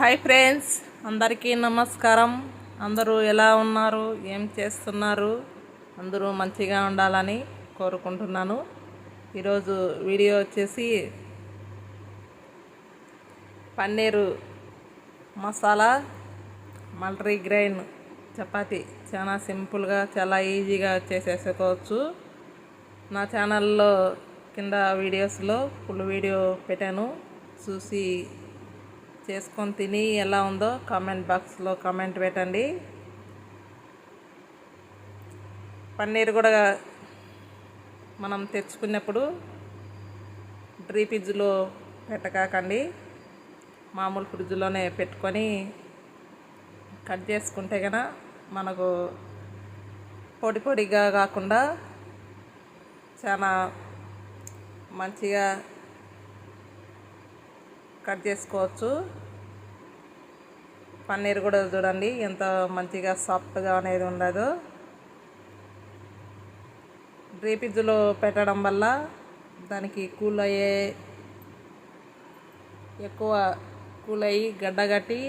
Hi friends, అందరికీ నమస్కారం. అందరూ ఎలా ఉన్నారు, ఏం చేస్తున్నారు? అందరూ మంచిగా ఉండాలని కోరుకుంటున్నాను. ఈరోజు వీడియో వచ్చేసి పన్నీరు మసాలా మల్టీగ్రెయిన్ చపాతీ చాలా సింపుల్గా, చాలా ఈజీగా చేసేసుకోవచ్చు. నా ఛానల్లో కింద వీడియోస్లో ఫుల్ వీడియో పెట్టాను, చూసి చేసుకొని తిని ఎలా ఉందో కామెంట్ బాక్స్లో కామెంట్ పెట్టండి. పన్నీర్ కూడా మనం తెచ్చుకున్నప్పుడు ఫ్రిడ్జ్లో పెట్టకాకండి, మామూలు ఫ్రిడ్జ్లోనే పెట్టుకొని కట్ చేసుకుంటే కనుక మనకు పొడి పొడిగా కాకుండా చాలా మంచిగా కట్ చేసుకోవచ్చు. పన్నీర్ కూడా చూడండి ఎంత మంచిగా సాఫ్ట్గా అనేది ఉండదు. ఫ్రిడ్జ్లో పెట్టడం వల్ల దానికి ఎక్కువ కూల్ అయ్యి గడ్డగట్టి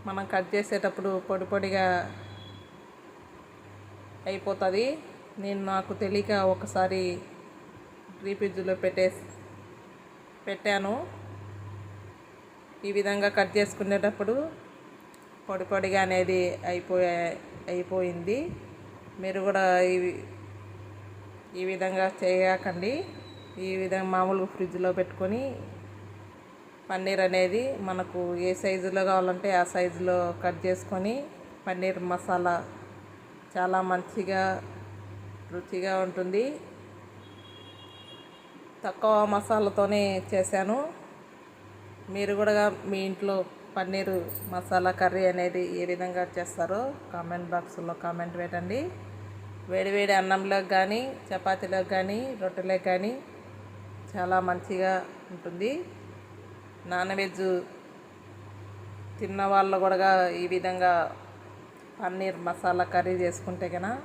మనం కట్ చేసేటప్పుడు పొడి పొడిగా అయిపోతుంది. నాకు తెలియక ఒకసారి ఫ్రిడ్జ్లో పెట్టాను. ఈ విధంగా కట్ చేసుకునేటప్పుడు పొడి పొడిగా అనేది అయిపోయింది. మీరు కూడా ఈ విధంగా చేయకండి. ఈ విధంగా మామూలుగా ఫ్రిడ్జ్లో పెట్టుకొని పన్నీర్ అనేది మనకు ఏ సైజులో కావాలంటే ఆ సైజులో కట్ చేసుకొని పన్నీర్ మసాలా చాలా మంచిగా రుచిగా ఉంటుంది. తక్కువ మసాలాతోనే చేశాను. మీరు కూడా మీ ఇంట్లో పన్నీరు మసాలా కర్రీ అనేది ఏ విధంగా చేస్తారో కామెంట్ బాక్స్లో కామెంట్ పెట్టండి. వేడివేడి అన్నంలోకి కానీ, చపాతీలోకి కానీ, రొట్టెలోకి కానీ చాలా మంచిగా ఉంటుంది. నాన్ వెజ్ తిన్న వాళ్ళు కూడా ఈ విధంగా పన్నీర్ మసాలా కర్రీ చేసుకుంటే కనుక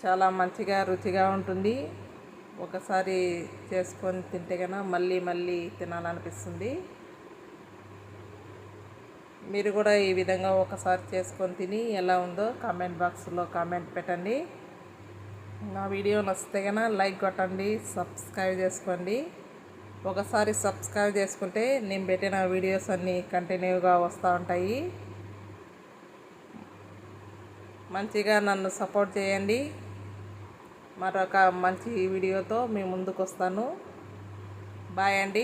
చాలా మంచిగా రుచిగా ఉంటుంది. ఒకసారి చేసుకొని తింటే కనుక మళ్ళీ మళ్ళీ తినాలనిపిస్తుంది. మీరు కూడా ఈ విధంగా ఒకసారి చేసుకొని తిని ఎలా ఉందో కామెంట్ బాక్స్లో కామెంట్ పెట్టండి. నా వీడియో నచ్చితే కనుక లైక్ కొట్టండి, సబ్స్క్రైబ్ చేసుకోండి. ఒకసారి సబ్స్క్రైబ్ చేసుకుంటే నేను పెట్టిన వీడియోస్ అన్నీ కంటిన్యూగా వస్తూ ఉంటాయి. మంచిగా నన్ను సపోర్ట్ చేయండి. మరొక మంచి వీడియోతో మీ ముందుకు వస్తాను. బాయ్ అండి.